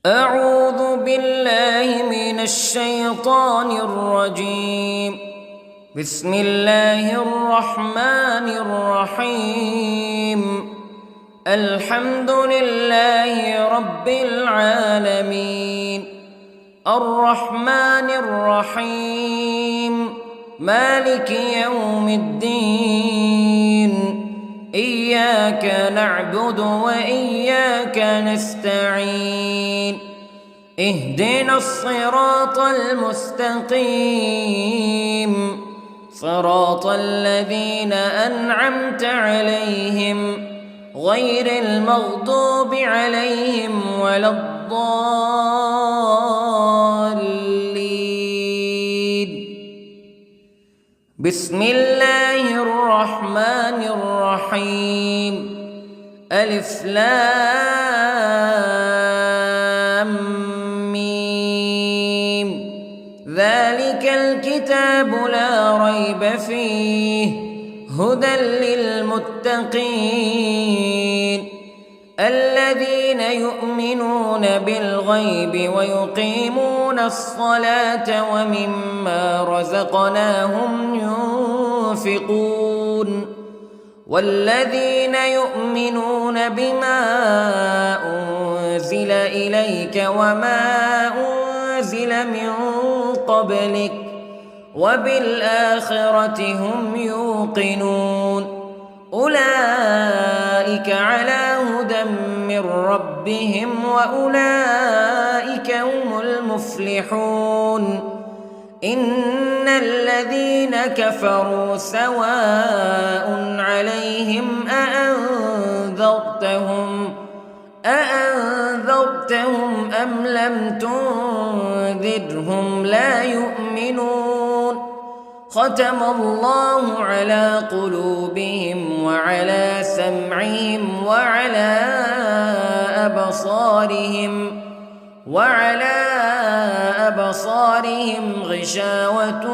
أعوذ بالله من الشيطان الرجيم. بسم الله الرحمن الرحيم. الحمد لله رب العالمين، الرحمن الرحيم، مالك يوم الدين. إياك نعبد وإياك نستعين. اهدنا الصراط المستقيم، صراط الذين أنعمت عليهم غير المغضوب عليهم ولا الضالين. بسم الله الرحمن الرحيم. ألف لام ميم. ذلك الكتاب لا ريب فيه هدى للمتقين الذين يؤمنون بالغيب ويقيمون الصلاة ومما رزقناهم ينفقون والذين يؤمنون بما أنزل إليك وما أنزل من قبلك وبالآخرة هم يوقنون. أولئك على هدى من ربهم وأولئك هم المفلحون. إن الذين كفروا سواء عليهم أأنذرتهم أم لم تنذرهم لا يؤمنون. ختم الله على قلوبهم وعلى سمعهم وعلى أبصارهم غشاوة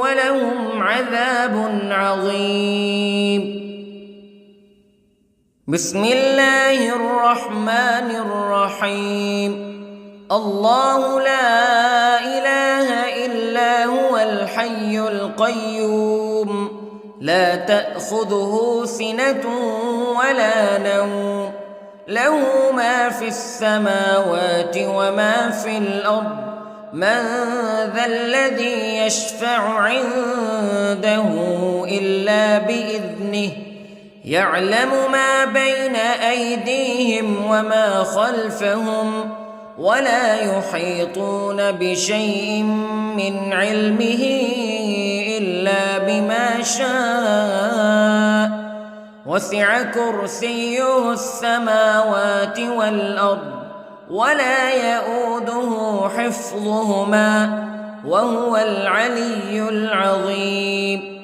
ولهم عذاب عظيم. بسم الله الرحمن الرحيم. الله لا إله إلا هو الحي القيوم لا تأخذه سنة ولا نوم له ما في السماوات وما في الأرض. من ذا الذي يشفع عنده إلا بإذنه يعلم ما بين أيديهم وما خلفهم ولا يحيطون بشيء من علمه إلا بما شاء. وسع كرسيه السماوات والأرض ولا يؤوده حفظهما وهو العلي العظيم.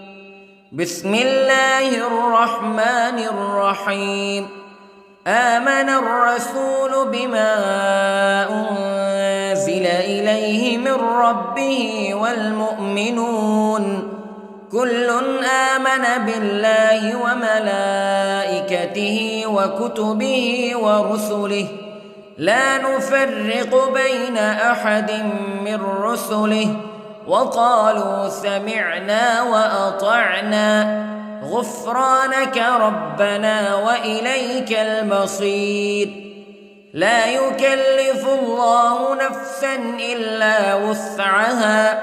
بسم الله الرحمن الرحيم. آمن الرسول بما أنزل إليه من ربه والمؤمنون كل آمن بالله وملائكته وكتبه ورسله لا نفرق بين أحد من رسله وقالوا سمعنا وأطعنا غفرانك ربنا وإليك المصير. لا يكلف الله نفسا إلا وسعها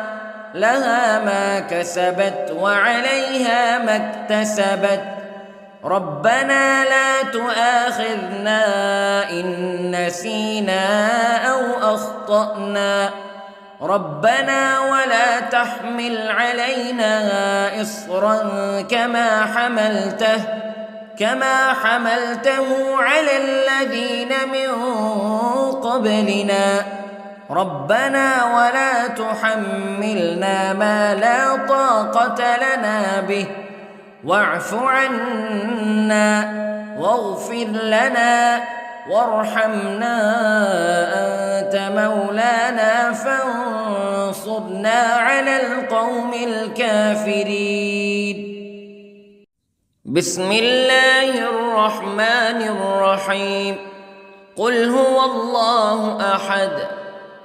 لها ما كسبت وعليها ما اكتسبت. ربنا لا تؤاخذنا إن نسينا أو أخطأنا ربنا ولا تحمل علينا إصرا كما حملته على الذين من قبلنا ربنا ولا تحملنا ما لا طاقة لنا به واعف عنا واغفر لنا وارحمنا أنت مولانا فانصرنا على القوم الكافرين. بسم الله الرحمن الرحيم. قل هو الله أحد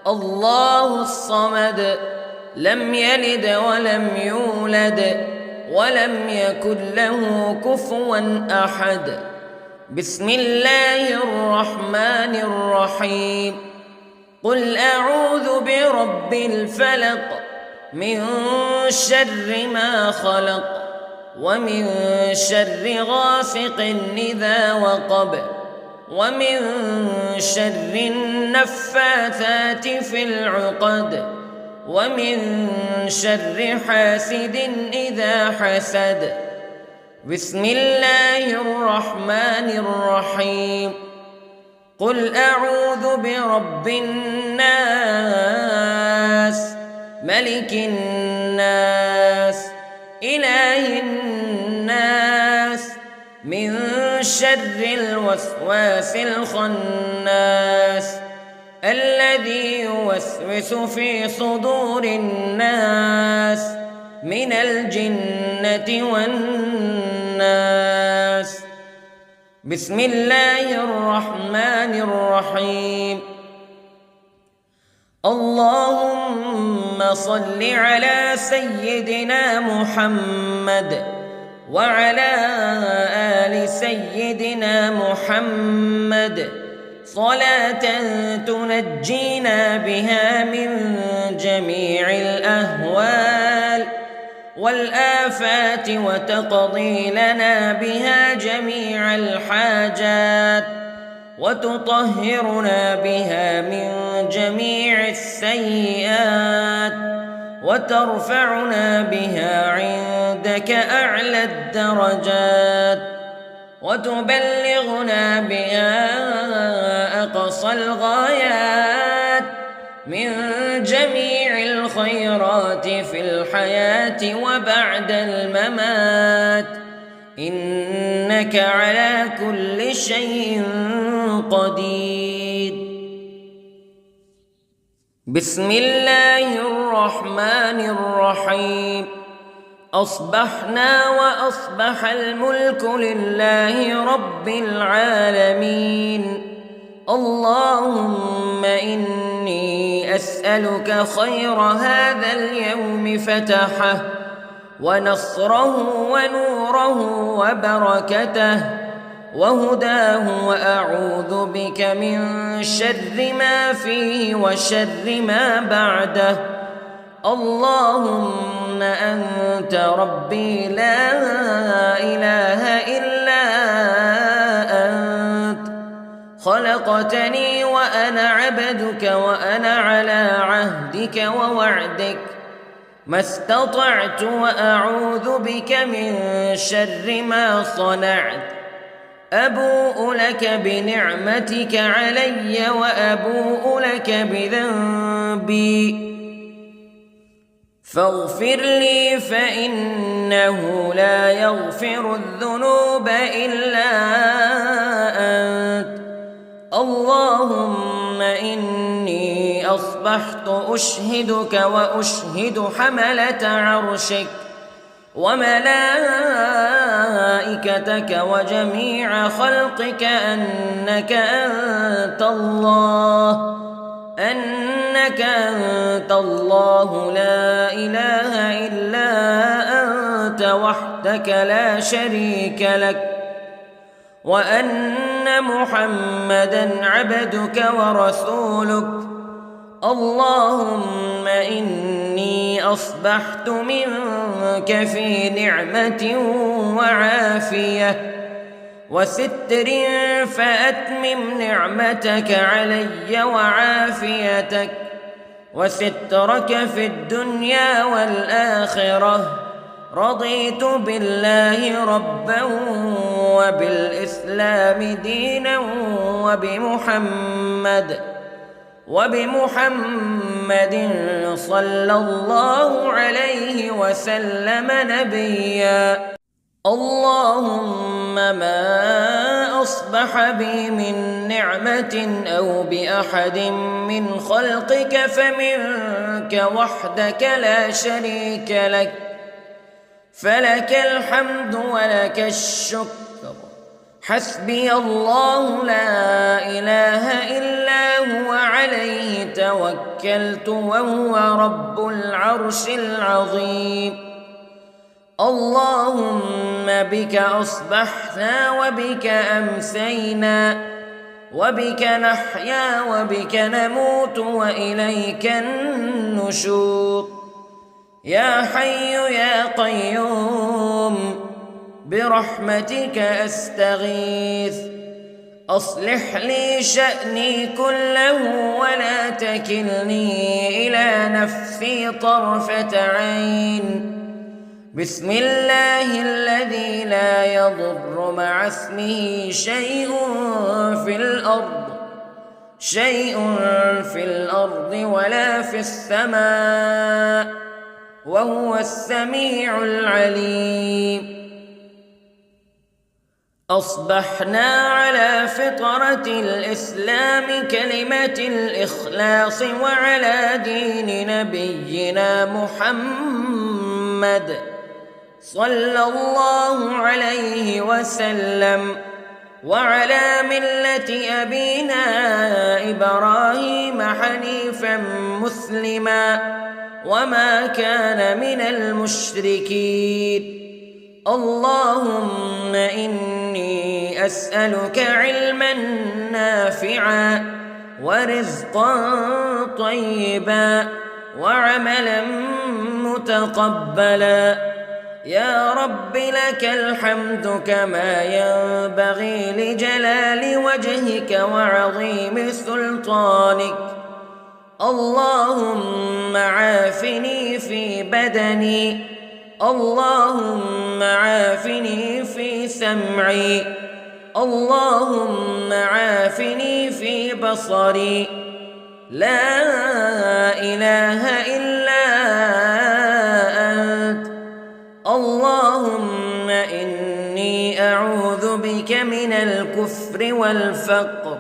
الله الصمد لم يلد ولم يولد ولم يكن له كفوا أحد. بسم الله الرحمن الرحيم. قل أعوذ برب الفلق من شر ما خلق ومن شر غاسق إذا وقب ومن شر النفاثات في العقد ومن شر حاسد إذا حسد. بسم الله الرحمن الرحيم. قل أعوذ برب الناس ملك الناس إله الناس من شر الوسواس الخناس الذي يوسوس في صدور الناس من الجنة والناس. بسم الله الرحمن الرحيم. اللهم صل على سيدنا محمد وعلى آل سيدنا محمد صلاة تنجينا بها من جميع الأهوال والآفات وتقضي لنا بها جميع الحاجات وتطهرنا بها من جميع السيئات وترفعنا بها عندك أعلى الدرجات وتبلغنا بها أقصى الغايات من جميع الخيرات في الحياة وبعد الممات إنك على كل شيء قدير. بسم الله الرحمن الرحيم. أصبحنا وأصبح الملك لله رب العالمين. اللهم إني أسألك خير هذا اليوم فتحه ونصره ونوره وبركته وهداه وأعوذ بك من شر ما فيه وشر ما بعده. اللهم أنت ربي لا إله إلا أنت خلقتني وأنا عبدك وأنا على عهدك ووعدك ما استطعت وأعوذ بك من شر ما صنعت. أبوء لك بنعمتك علي وأبوء لك بذنبي فاغفر لي فإنه لا يغفر الذنوب إلا أنت. اللهم إني أصبحت أشهدك وأشهد حملة عرشك وملائكتك وجميع خلقك أنك أنت الله لا إله إلا أنت وحدك لا شريك لك وأن محمدًا عبدك ورسولك. اللهم إني أصبحت منك في نعمة وعافية وستر فأتمم نعمتك علي وعافيتك وسترك في الدنيا والآخرة. رضيت بالله ربا وبالإسلام دينا وبمحمد صلى الله عليه وسلم نبيا. اللهم ما أصبح بي من نعمة أو بأحد من خلقك فمنك وحدك لا شريك لك فلك الحمد ولك الشكر حسبي الله لا إله إلا هو عليه توكلت وهو رب العرش العظيم. اللهم بك أصبحنا وبك أمسينا وبك نحيا وبك نموت وإليك النشور. يا حي يا قيوم برحمتك أستغيث، أصلح لي شأني كله ولا تكلني إلى نفسي طرفة عين. بسم الله الذي لا يضر مع اسمه شيء في الأرض ولا في السماء وهو السميع العليم. أصبحنا على فطرة الإسلام كلمة الإخلاص وعلى دين نبينا محمد صلى الله عليه وسلم وعلى ملة أبينا إبراهيم حنيفا مسلما وما كان من المشركين. اللهم إني أسألك علما نافعا ورزقا طيبا وعملا متقبلا. يا رب لك الحمد كما ينبغي لجلال وجهك وعظيم سلطانك. اللهم عافني في بدني، اللهم عافني في سمعي، اللهم عافني في بصري. لا إله إلا أنت. اللهم إني أعوذ بك من الكفر والفقر.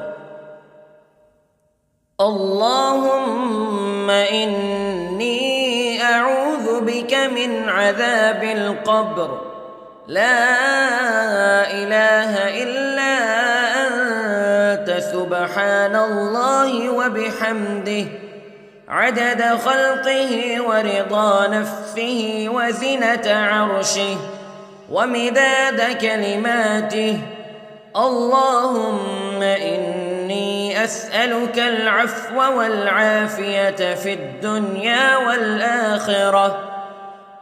اللهم إني أعوذ بك من عذاب القبر. لا إله إلا أنت سبحان الله وبحمده عدد خلقه ورضا نفسه وزنة عرشه ومداد كلماته. اللهم إني أسألك العفو والعافية في الدنيا والآخرة.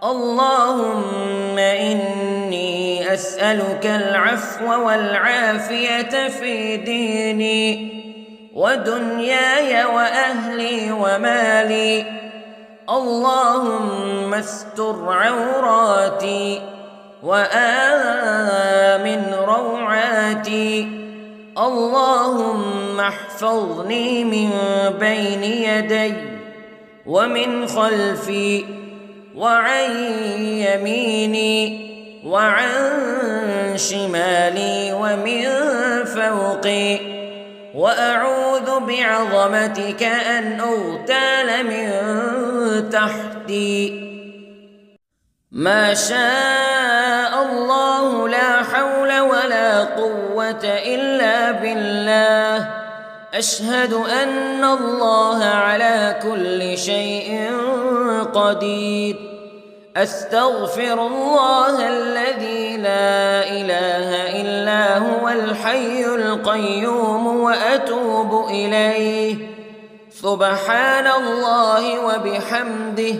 اللهم إني أسألك العفو والعافية في ديني ودنياي وأهلي ومالي. اللهم استر عوراتي وآمن روعاتي. اللهم احفظني من بين يدي ومن خلفي وعن يميني وعن شمالي ومن فوقي، وأعوذ بعظمتك أن أغتال من تحتي. ما شاء الله لا حول ولا قوة إلا بالله. أشهد أن الله على كل شيء قدير. أستغفر الله الذي لا إله إلا هو الحي القيوم وأتوب إليه. سبحان الله وبحمده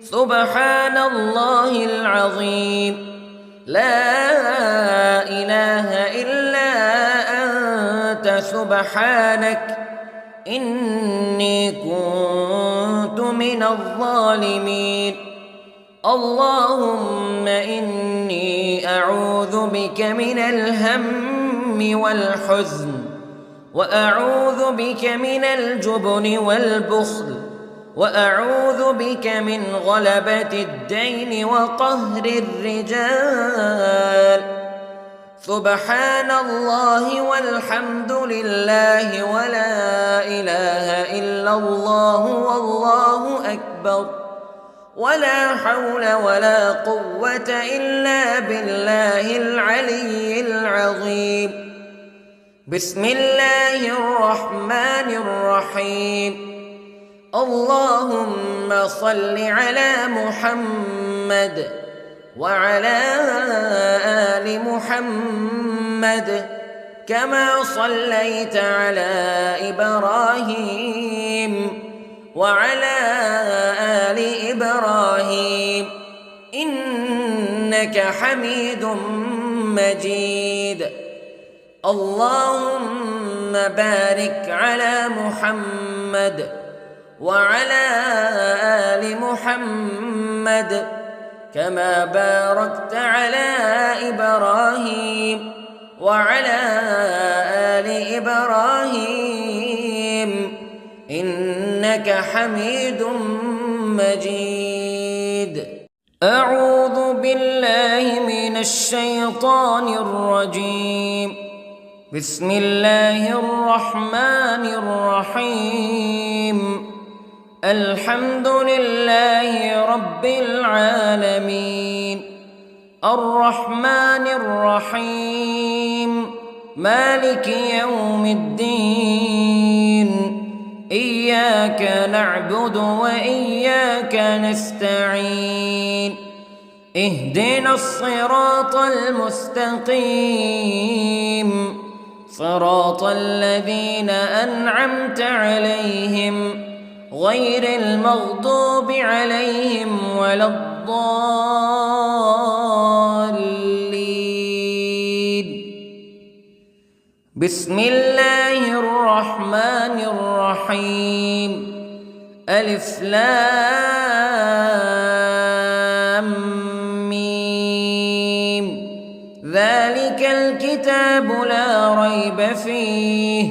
سبحان الله العظيم. لا إله إلا أنت سبحانك إني كنت من الظالمين. اللهم إني أعوذ بك من الهم والحزن، وأعوذ بك من الجبن والبخل، وأعوذ بك من غلبة الدين وقهر الرجال. سبحان الله والحمد لله ولا إله إلا الله والله أكبر. ولا حول ولا قوة إلا بالله العلي العظيم. بسم الله الرحمن الرحيم. اللهم صل على محمد وعلى آل محمد كما صليت على إبراهيم وعلى آل إبراهيم إنك حميد مجيد. اللهم بارك على محمد وعلى آل محمد كما باركت على إبراهيم وعلى آل إبراهيم إنك حميد مجيد. أعوذ بالله من الشيطان الرجيم. بسم الله الرحمن الرحيم. الحمد لله رب العالمين الرحمن الرحيم مالك يوم الدين إياك نعبد وإياك نستعين اهدنا الصراط المستقيم صراط الذين أنعمت عليهم غير المغضوب عليهم ولا الضالين. بسم الله الرحمن الرحيم. ألف لام ميم. ذلك الكتاب لا ريب فيه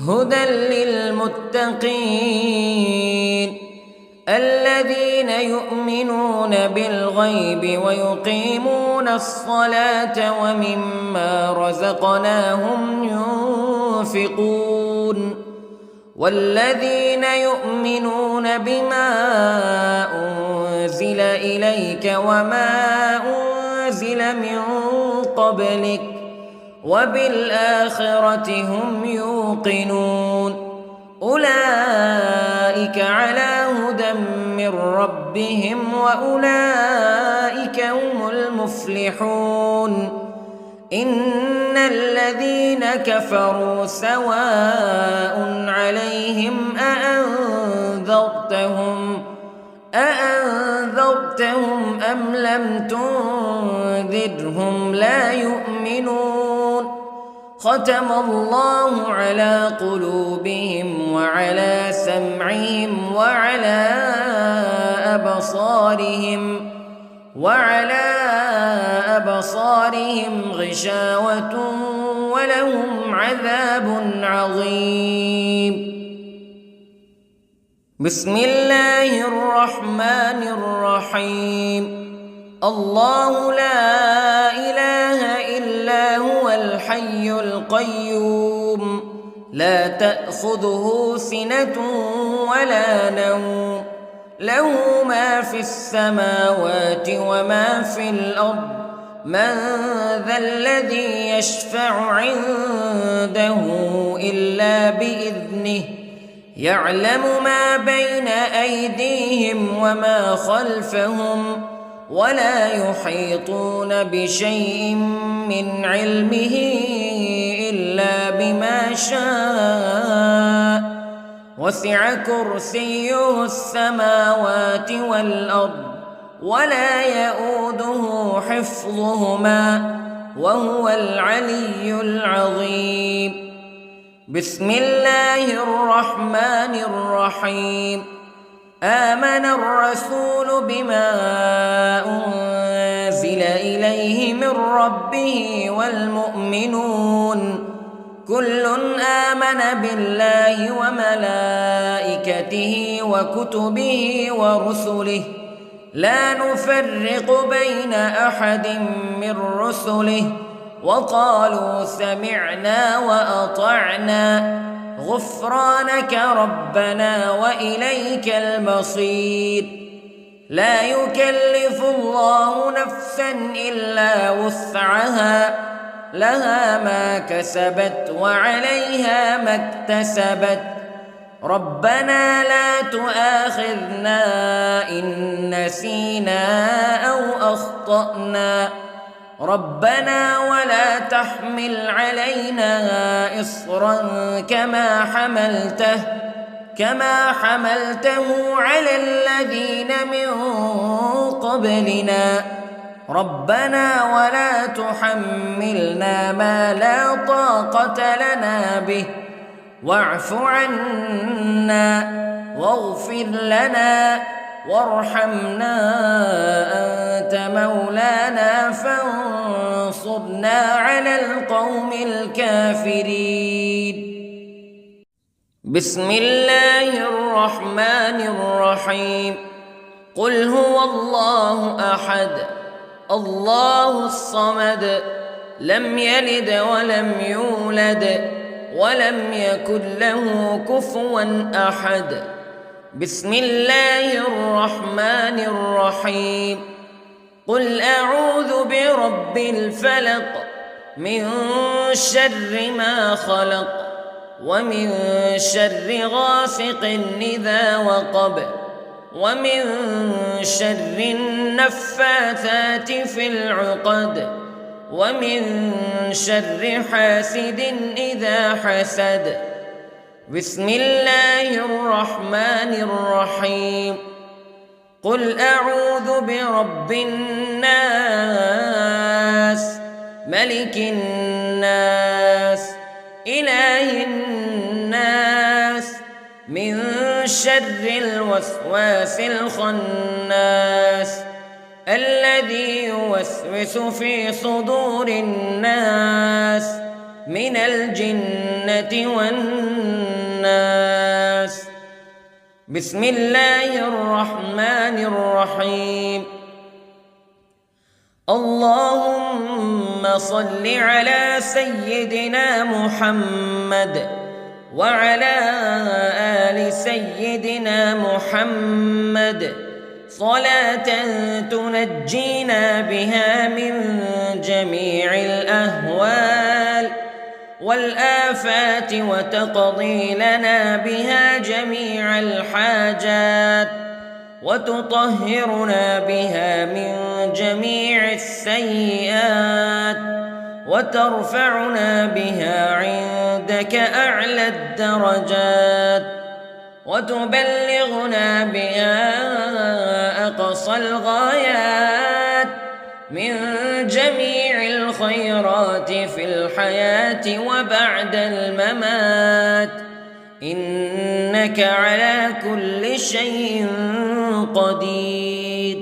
هدى للمتقين الذين يؤمنون بالغيب ويقيمون الصلاة ومما رزقناهم ينفقون والذين يؤمنون بما أنزل إليك وما أنزل من قبلك وبالآخرة هم يوقنون أولئك على هدى من ربهم وأولئك هم المفلحون. إن الذين كفروا سواء عليهم أأنذرتهم أم لم تنذرهم لا يؤمنون. ختم الله على قلوبهم وعلى سمعهم وعلى أبصارهم غشاوة ولهم عذاب عظيم. بسم الله الرحمن الرحيم. الله لا إله إلا هو الحي القيوم لا تأخذه سنة ولا نوم له ما في السماوات وما في الأرض من ذا الذي يشفع عنده إلا بإذنه يعلم ما بين أيديهم وما خلفهم ولا يحيطون بشيء من علمه إلا بما شاء وسع كرسيه السماوات والأرض ولا يؤوده حفظهما وهو العلي العظيم. بسم الله الرحمن الرحيم. آمن الرسول بما أنزل إليه من ربه والمؤمنون كل آمن بالله وملائكته وكتبه ورسله لا نفرق بين أحد من رسله وقالوا سمعنا وأطعنا غفرانك ربنا وإليك المصير. لا يكلف الله نفسا إلا وسعها لها ما كسبت وعليها ما اكتسبت ربنا لا تؤاخذنا إن نسينا أو أخطأنا ربنا ولا تحمل علينا إصرا كما حملته على الذين من قبلنا ربنا ولا تحملنا ما لا طاقة لنا به واعف عنا واغفر لنا وارحمنا أنت مولانا فانصرنا على القوم الكافرين. بسم الله الرحمن الرحيم. قل هو الله أحد الله الصمد لم يلد ولم يولد ولم يكن له كفوا أحد. بسم الله الرحمن الرحيم. قل أعوذ برب الفلق من شر ما خلق ومن شر غاسق إذا وقب ومن شر النفاثات في العقد ومن شر حاسد إذا حسد. بسم الله الرحمن الرحيم. قل أعوذ برب الناس ملك الناس إله الناس من شر الوسواس الخناس الذي يوسوس في صدور الناس من الجنة والناس. بسم الله الرحمن الرحيم. اللهم صل على سيدنا محمد وعلى آل سيدنا محمد صلاة تنجينا بها من جميع الأهوال والآفات وتقضي لنا بها جميع الحاجات وتطهرنا بها من جميع السيئات وترفعنا بها عندك أعلى الدرجات وتبلغنا بها أقصى الغايات من جميع الخيرات في الحياة وبعد الممات إنك على كل شيء قدير.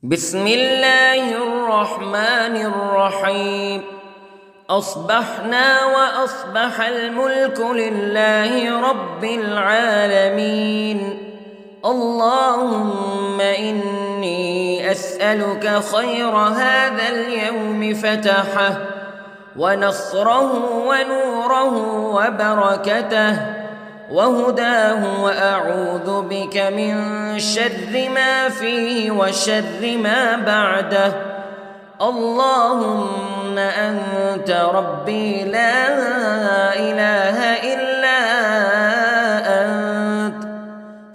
بسم الله الرحمن الرحيم. أصبحنا وأصبح الملك لله رب العالمين. اللهم إني أسألك خير هذا اليوم فتحه ونصره ونوره وبركته وهداه وأعوذ بك من شر ما فيه وشر ما بعده. اللهم أنت ربي لا إله إلا أنت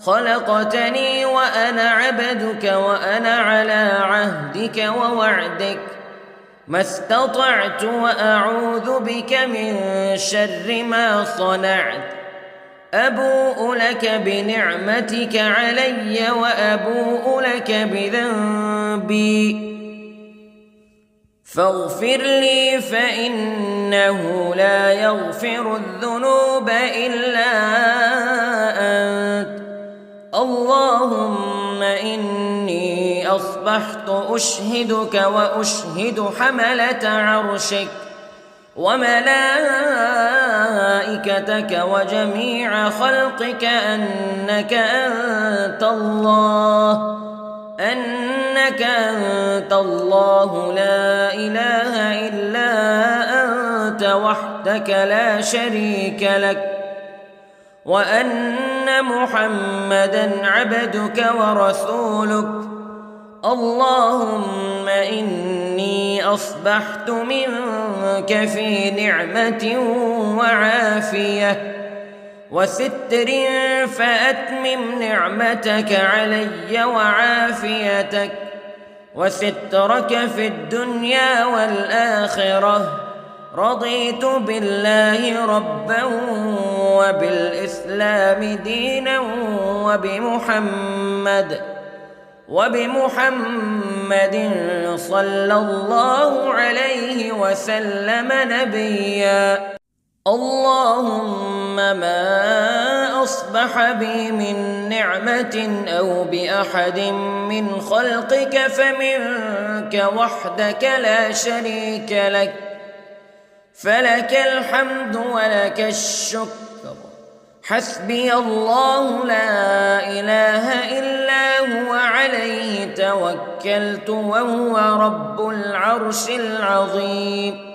خلقتني وأنا عبدك وأنا على عهدك ووعدك ما استطعت وأعوذ بك من شر ما صنعت. أبوء لك بنعمتك علي وأبوء لك بذنبي فاغفر لي فإنه لا يغفر الذنوب إلا أنت. اللهم إني أصبحت أشهدك وأشهد حملة عرشك وملائكتك وجميع خلقك أنك أنت الله لا إله إلا أنت وحدك لا شريك لك وأن أن محمدًا عبدك ورسولك. اللهم إني أصبحت منك في نعمة وعافية وستر، فأتمم نعمتك علي وعافيتك وسترك في الدنيا والآخرة. رضيت بالله ربا وبالإسلام دينا وبمحمد صلى الله عليه وسلم نبيا. اللهم ما أصبح بي من نعمة أو بأحد من خلقك فمنك وحدك لا شريك لك، فلك الحمد ولك الشكر. حسبي الله لا إله إلا هو عليه توكلت وهو رب العرش العظيم.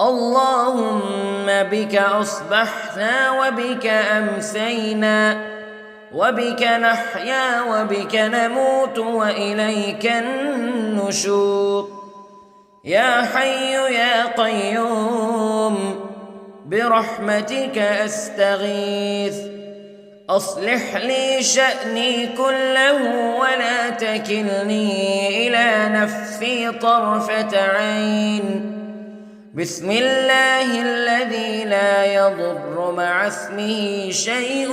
اللهم بك أصبحنا وبك أمسينا وبك نحيا وبك نموت وإليك النشور. يا حي يا قيوم برحمتك أستغيث، أصلح لي شأني كله ولا تكلني إلى نفسي طرفة عين. بسم الله الذي لا يضر مع اسمه شيء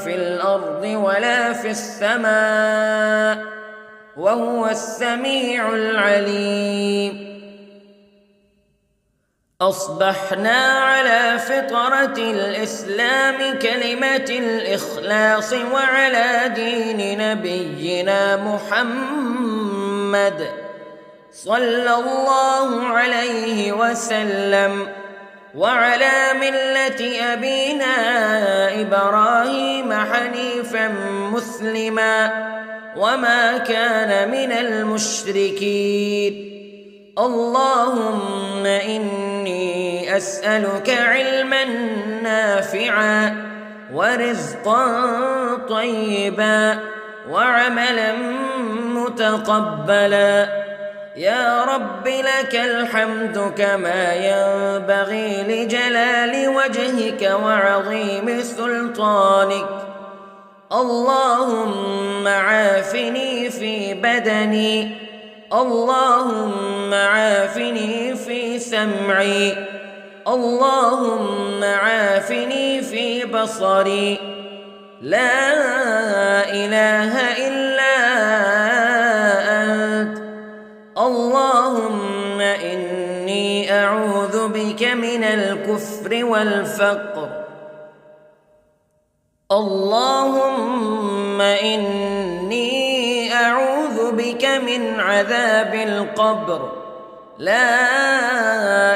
في الأرض ولا في السماء، وهو السميع العليم. أصبحنا على فطرة الإسلام كلمة الإخلاص وعلى دين نبينا محمد صلى الله عليه وسلم، وعلى ملة أبينا إبراهيم حنيفا مسلما وما كان من المشركين. اللهم إني أسألك علما نافعا ورزقا طيبا وعملا متقبلا. يا رب لك الحمد كما ينبغي لجلال وجهك وعظيم سلطانك. اللهم عافني في بدني، اللهم عافني في سمعي، اللهم عافني في بصري. لا إله إلا أنت. اللهم إني أعوذ بك من الكفر والفقر. اللهم إني أعوذ بك من عذاب القبر. لا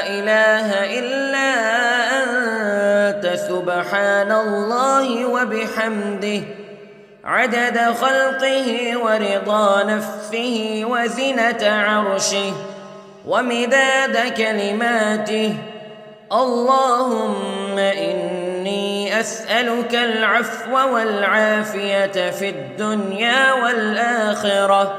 إله إلا أنت سبحان الله وبحمده عدد خلقه ورضا نفسه وزنة عرشه ومداد كلماته. اللهم إني أسألك العفو والعافية في الدنيا والآخرة.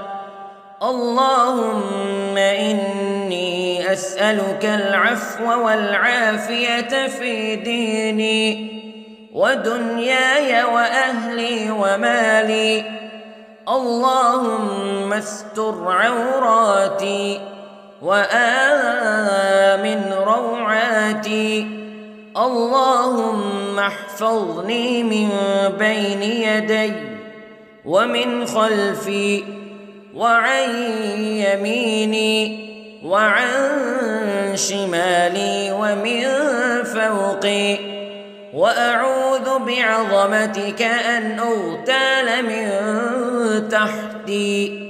اللهم إني أسألك العفو والعافية في ديني ودنياي وأهلي ومالي. اللهم استر عوراتي وآمن روعاتي. اللهم احفظني من بين يدي ومن خلفي وعن يميني وعن شمالي ومن فوقي، وأعوذ بعظمتك أن أغتال من تحتي.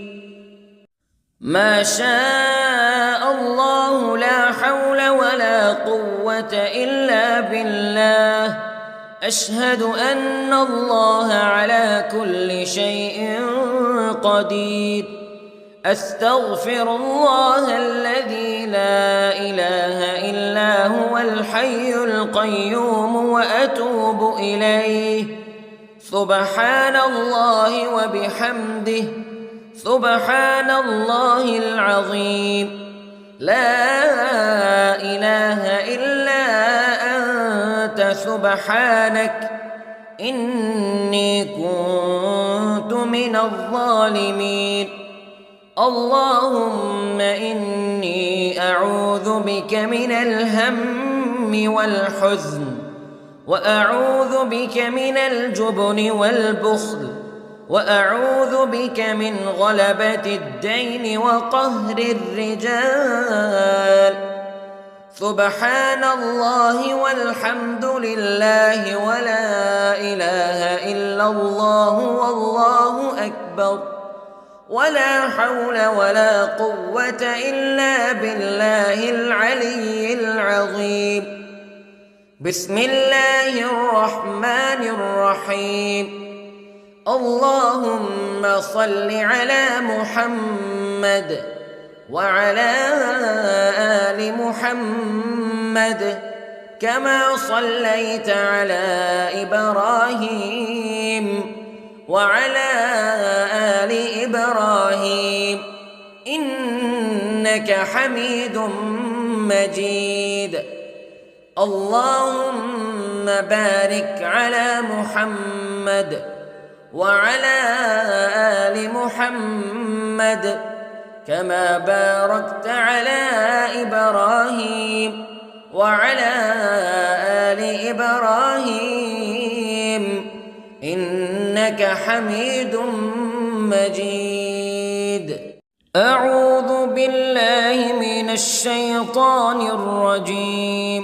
ما شاء الله لا حول ولا قوة إلا بالله. أشهد أن الله على كل شيء قدير. أستغفر الله الذي لا إله إلا هو الحي القيوم وأتوب إليه. سبحان الله وبحمده، سبحان الله العظيم. لا إله إلا أنت سبحانك إني كنت من الظالمين. اللهم إني أعوذ بك من الهم والحزن، وأعوذ بك من الجبن والبخل، وأعوذ بك من غلبة الدين وقهر الرجال. سبحان الله والحمد لله ولا إله إلا الله والله أكبر، ولا حول ولا قوة إلا بالله العلي العظيم. بسم الله الرحمن الرحيم. اللهم صل على محمد وعلى آل محمد كما صليت على إبراهيم وعلى آل إبراهيم إنك حميد مجيد. اللهم بارك على محمد وعلى آل محمد كما باركت على إبراهيم وعلى آل إبراهيم إنك حميد مجيد. أعوذ بالله من الشيطان الرجيم.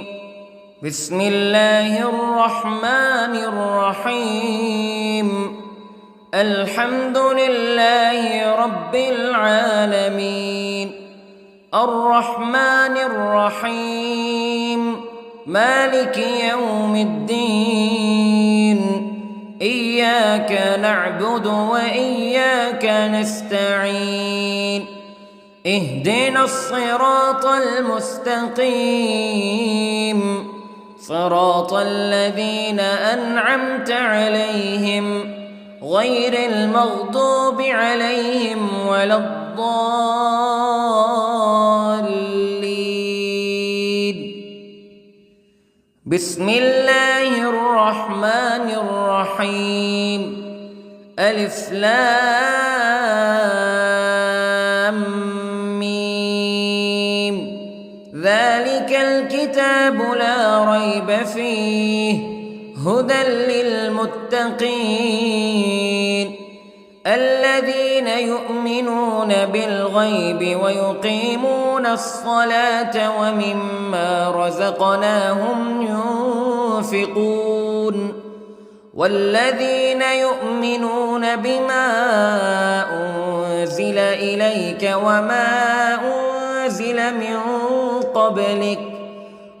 بسم الله الرحمن الرحيم. الحمد لله رب العالمين، الرحمن الرحيم، مالك يوم الدين. إياك نعبد وإياك نستعين. اهدنا الصراط المستقيم، صراط الذين أنعمت عليهم غير المغضوب عليهم ولا الضالين. بسم الله الرحمن الرحيم. ألف لام ميم. ذلك الكتاب لا ريب فيه هدى للمتقين الذين يؤمنون بالغيب ويقيمون الصلاة ومما رزقناهم ينفقون والذين يؤمنون بما أنزل إليك وما أنزل من قبلك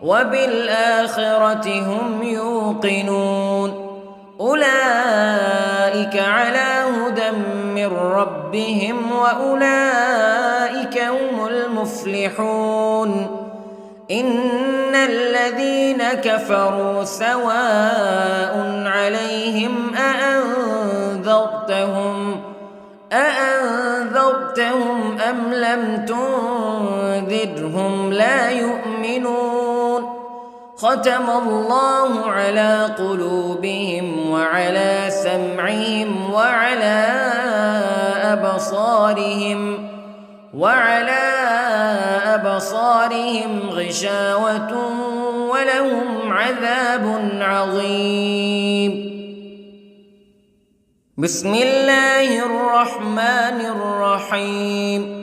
وبالآخرة هم يوقنون أولئك على هدى من ربهم وأولئك هم المفلحون. إن الذين كفروا سواء عليهم أأنذرتهم أم لم تنذرهم لا يؤمنون. ختم الله على قلوبهم وعلى سمعهم وعلى أبصارهم غشاوة ولهم عذاب عظيم. بسم الله الرحمن الرحيم.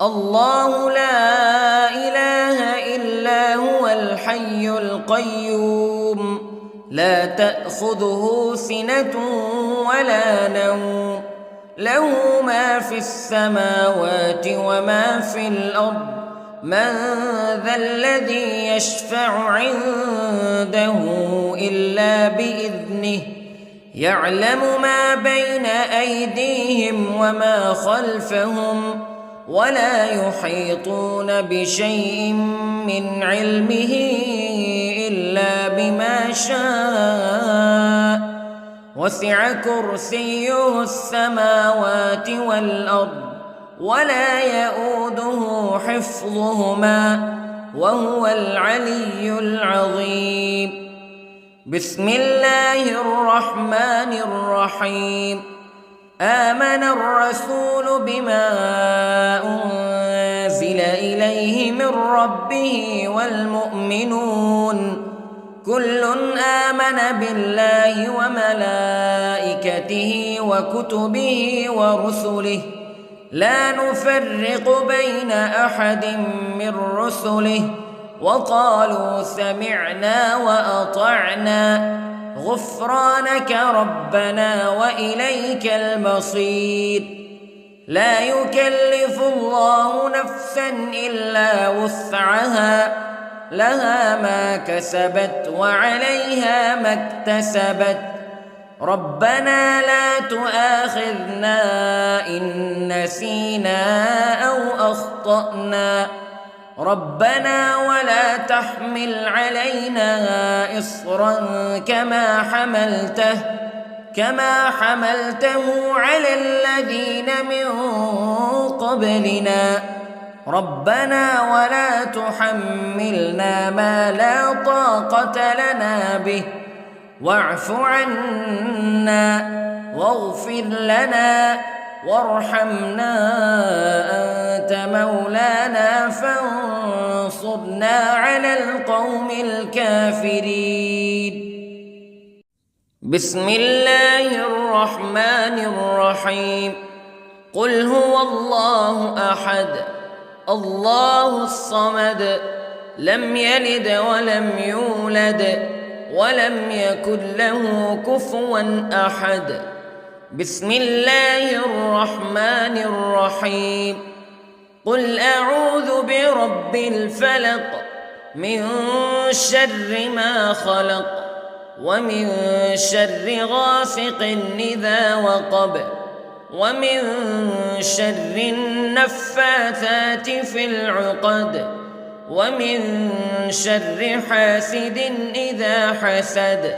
الله لا إله إلا هو الحي القيوم لا تأخذه سنة ولا نوم له ما في السماوات وما في الأرض من ذا الذي يشفع عنده إلا بإذنه يعلم ما بين أيديهم وما خلفهم ولا يحيطون بشيء من علمه إلا بما شاء وسع كرسيه السماوات والأرض ولا يئوده حفظهما وهو العلي العظيم. بسم الله الرحمن الرحيم. آمن الرسول بما أنزل إليه من ربه والمؤمنون كل آمن بالله وملائكته وكتبه ورسله لا نفرق بين أحد من رسله وقالوا سمعنا وأطعنا غفرانك ربنا وإليك المصير. لا يكلف الله نفسا إلا وسعها لها ما كسبت وعليها ما اكتسبت ربنا لا تؤاخذنا إن نسينا أو أخطأنا ربنا ولا تحمل علينا إصرا كما حملته على الذين من قبلنا ربنا ولا تحملنا ما لا طاقة لنا به واعف عنا واغفر لنا وارحمنا أنت مولانا فانصرنا على القوم الكافرين. بسم الله الرحمن الرحيم. قل هو الله أحد الله الصمد لم يلد ولم يولد ولم يكن له كفوا أحد. بسم الله الرحمن الرحيم. قل أعوذ برب الفلق من شر ما خلق ومن شر غاسق إذا وقب ومن شر النفاثات في العقد ومن شر حاسد إذا حسد.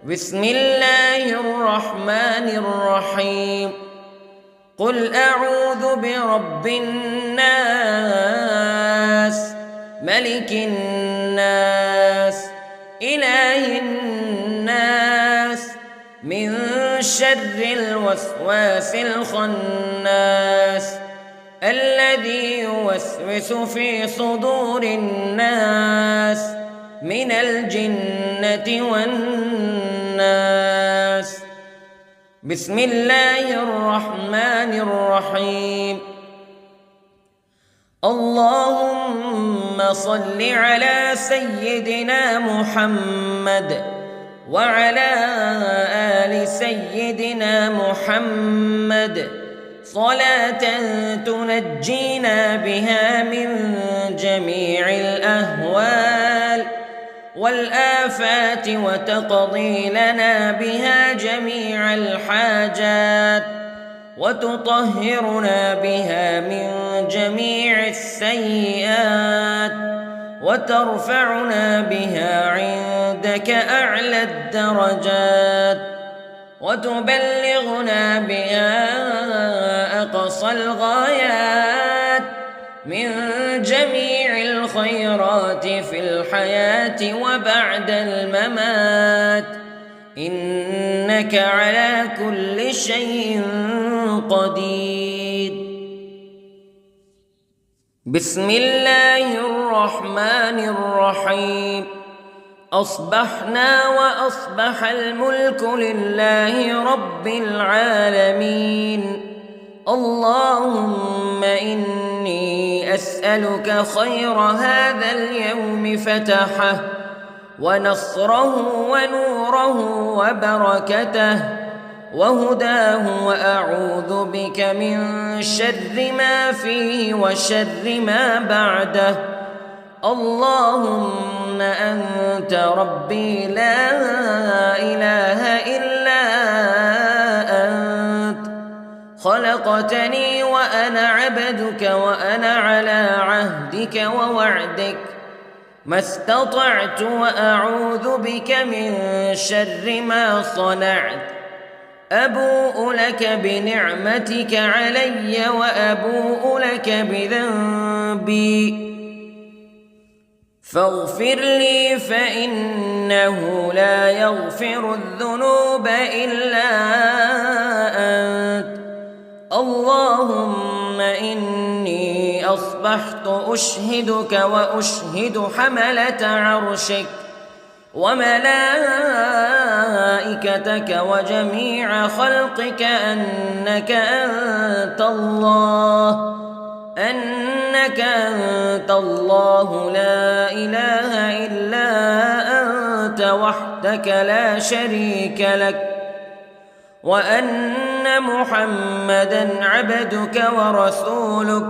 بسم الله الرحمن الرحيم. قل أعوذ برب الناس ملك الناس إله الناس من شر الوسواس الخناس الذي يوسوس في صدور الناس من الجنة والناس. بسم الله الرحمن الرحيم. اللهم صل على سيدنا محمد وعلى آل سيدنا محمد صلاة تنجينا بها من جميع الأهوال والآفات وتقضي لنا بها جميع الحاجات وتطهرنا بها من جميع السيئات وترفعنا بها عندك أعلى الدرجات وتبلغنا بها أقصى الغايات من جميع الخيرات في الحياة وبعد الممات إنك على كل شيء قدير. بسم الله الرحمن الرحيم. أصبحنا وأصبح الملك لله رب العالمين. اللهم إني أسألك خير هذا اليوم فتحه ونصره ونوره وبركته وهداه وأعوذ بك من شر ما فيه وشر ما بعده. اللهم أنت ربي لا إله إلا أنت خلقتني وأنا عبدك وأنا على عهدك ووعدك ما استطعت وأعوذ بك من شر ما صنعت أبوء لك بنعمتك علي وأبوء لك بذنبي فاغفر لي فإنه لا يغفر الذنوب إلا أنت اللهم إني أصبحت أشهدك وأشهد حملة عرشك وملائكتك وجميع خلقك أنك أنت الله لا إله إلا أنت وحدك لا شريك لك وأن محمدًا عبدك ورسولك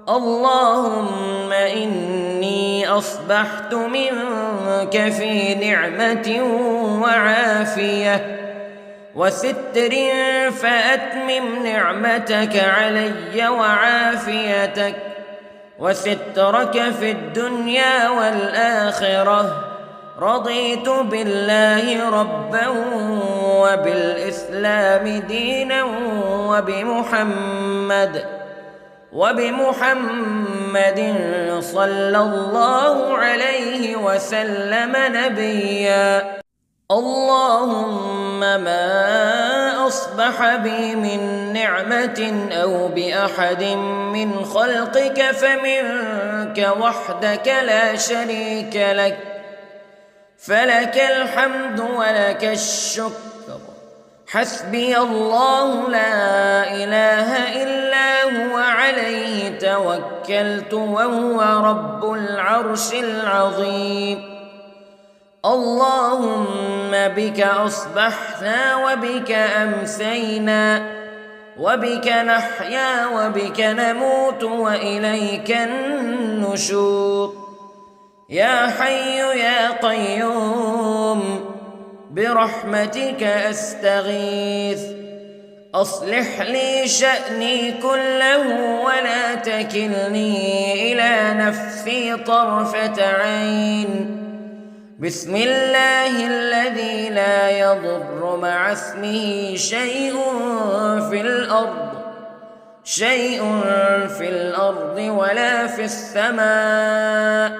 اللهم إني أصبحت منك في نعمة وعافية وستر فأتمم نعمتك علي وعافيتك وسترك في الدنيا والآخرة رضيت بالله ربا وبالإسلام دينا وبمحمد صلى الله عليه وسلم نبيا اللهم ما أصبح بي من نعمة أو بأحد من خلقك فمنك وحدك لا شريك لك فلك الحمد ولك الشكر حسبي الله لا إله إلا هو عليه توكلت وهو رب العرش العظيم اللهم بك أصبحنا وبك أمسينا وبك نحيا وبك نموت وإليك النشور يا حي يا قيوم برحمتك أستغيث أصلح لي شأني كله ولا تكلني إلى نفسي طرفة عين بسم الله الذي لا يضر مع اسمه شيء في الأرض ولا في السماء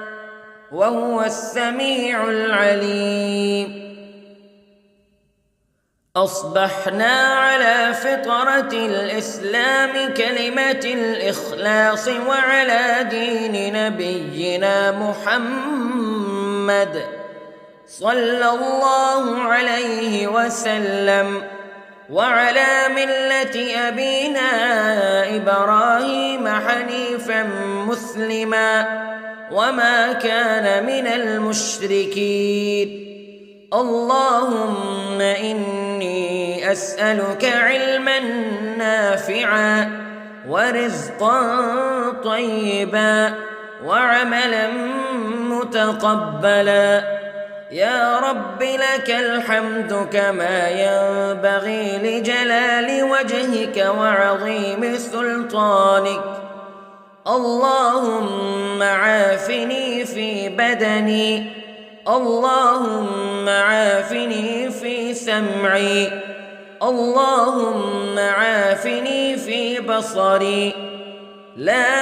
وهو السميع العليم أصبحنا على فطرة الإسلام كلمة الإخلاص وعلى دين نبينا محمد صلى الله عليه وسلم وعلى ملة أبينا إبراهيم حنيفا مسلما وما كان من المشركين اللهم إني أسألك علما نافعا ورزقا طيبا وعملا متقبلا يا رب لك الحمد كما ينبغي لجلال وجهك وعظيم سلطانك اللهم عافني في بدني اللهم عافني في سمعي اللهم عافني في بصري لا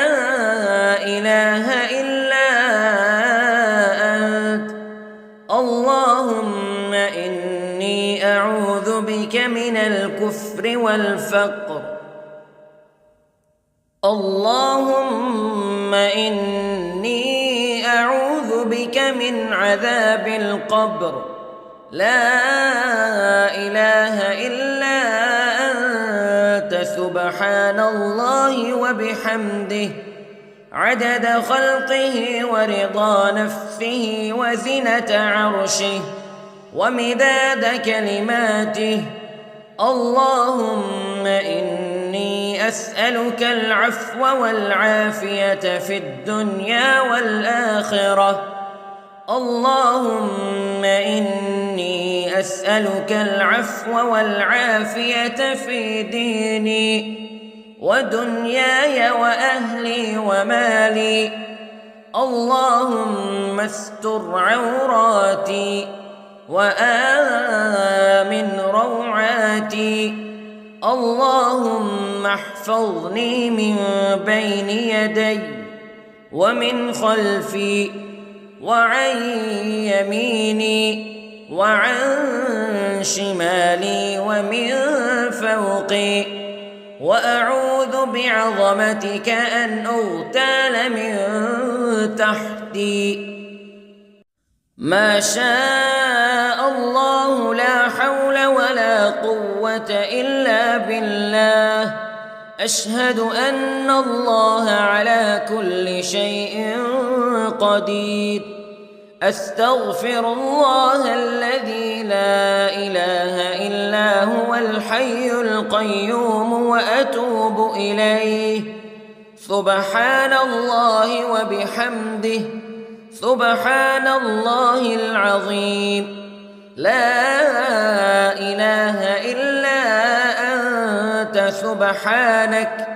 إله إلا أنت اللهم إني أعوذ بك من الكفر والفقر اللهم إني أعوذ بك من عذاب القبر لا إله إلا أنت سبحان الله وبحمده عدد خلقه ورضا نفسه وزنة عرشه ومداد كلماته اللهم إني أسألك العفو والعافية في الدنيا والآخرة اللهم إني أسألك العفو والعافية في ديني ودنياي وأهلي ومالي. اللهم استر عوراتي وآمن روعاتي. اللهم احفظني من بين يدي ومن خلفي وعن يميني وعن شمالي ومن فوقي، وأعوذ بعظمتك أن أغتال من تحتي. ما شاء الله لا حول ولا قوة إلا بالله. أشهد أن الله على كل شيء قدير. أستغفر الله الذي لا إله إلا هو الحي القيوم وأتوب إليه. سبحان الله وبحمده، سبحان الله العظيم. لا إله إلا أنت سبحانك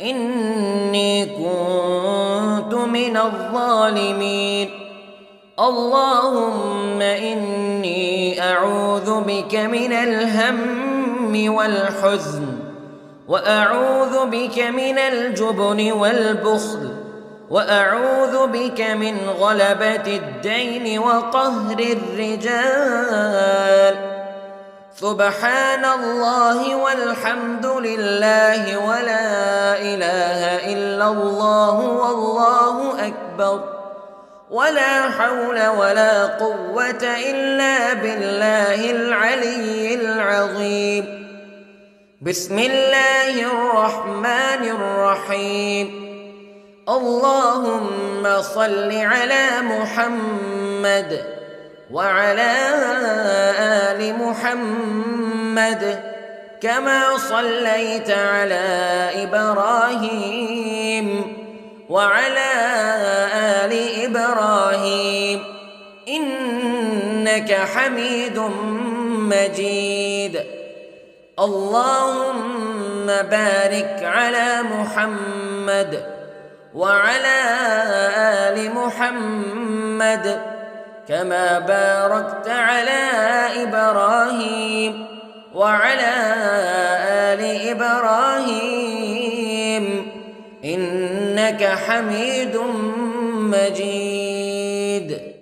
إني كنت من الظالمين. اللهم إني أعوذ بك من الهم والحزن، وأعوذ بك من الجبن والبخل، وأعوذ بك من غلبة الدين وقهر الرجال. سبحان الله والحمد لله ولا إله إلا الله والله أكبر، ولا حول ولا قوة إلا بالله العلي العظيم. بسم الله الرحمن الرحيم. اللهم صل على محمد وعلى آل محمد كما صليت على إبراهيم وعلى آل إبراهيم إنك حميد مجيد. اللهم بارك على محمد وعلى آل محمد كما باركت على إبراهيم وعلى آل إبراهيم إنك حميد مجيد.